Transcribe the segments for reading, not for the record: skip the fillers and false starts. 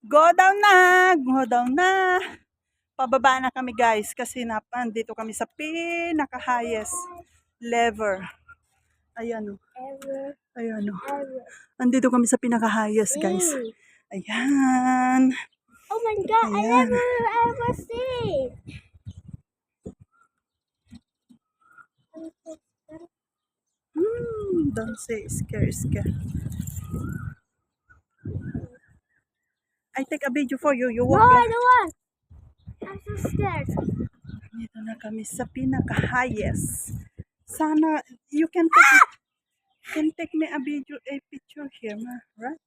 Go down na! Go down na! Pababa na kami guys kasi nandito kami sa pinaka-highest level. Ayan o. Ayan o. Andito kami sa pinaka-highest guys. Ayan. Oh my God, Ayan. I never ever see. Don't say scare. I take a video for you. You No, walk. I don't want. I'm so scared. Dito na kami sa pinaka-highest. Sana you can take me a video, a picture here, ma, right?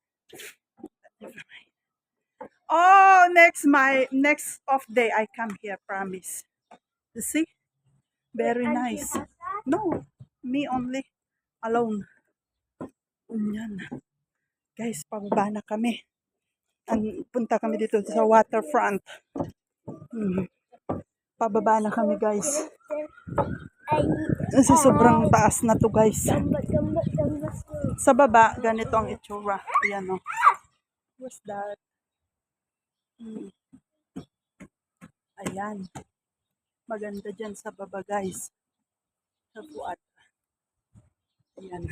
Oh, next off day I come here, promise. You see? Very nice. No, me only, alone. Yan. Guys, pababa na kami. Punta kami dito sa waterfront. Pababa na kami guys. Kasi sobrang taas na to guys. Sa baba, ganito ang itsura. Ayan o. What's that? Ayan. Maganda dyan sa baba guys. Sa buat. Ayan.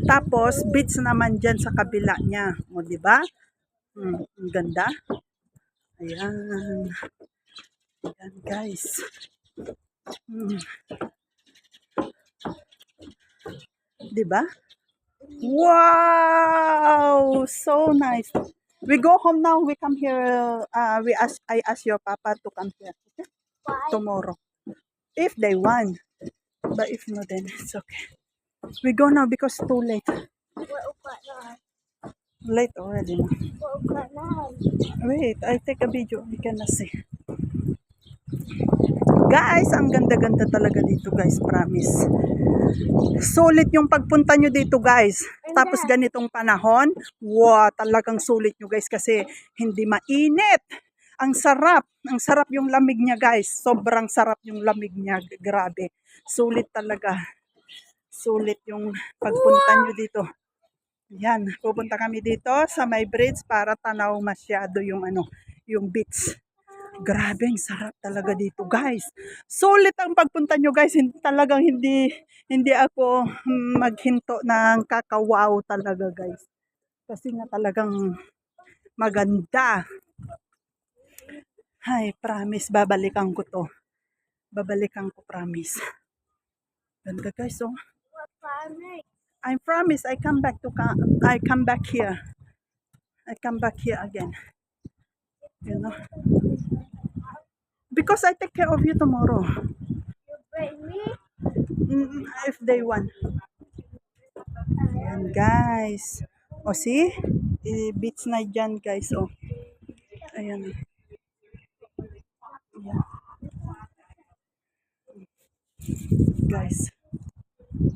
Tapos, beach naman dyan sa kabila niya. O, diba? Ang ganda. Ayan. Ayan guys. Diba? Wow! So nice. We go home now. We come here. I ask your papa to come here. Okay? Tomorrow. If they want. But if not, then it's okay. We go now because too late. Late already. No? Wait, I take a video. We cannot see. Guys, ang ganda-ganda talaga dito guys, promise. Sulit yung pagpunta nyo dito guys. Tapos ganitong panahon, wow, talagang sulit nyo guys kasi hindi mainit. Ang sarap yung lamig niya guys. Sobrang sarap yung lamig niya, grabe. Sulit talaga. Sulit yung pagpunta nyo dito. Yan, pupunta kami dito sa may bridge para tanaw masyado yung yung beach. Grabe, ang sarap talaga dito, guys. Sulit ang pagpunta nyo, guys. Talagang hindi ako maghinto ng kakawaw talaga, guys. Kasi nga talagang maganda. Ay, promise, babalikan ko to. Babalikan ko, promise. Ganda, guys, oh. I promise, I come back here. I come back here again. You know. Because I take care of you tomorrow. You bring me? If they want. Ayan guys. O see? Beach na dyan guys. O. Ayan. Ayan. Guys.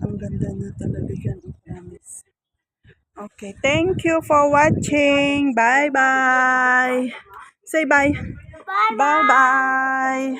Ang ganda na talaga dyan. Promise. Okay. Thank you for watching. Bye-bye. Say bye. Bye. Bye-bye.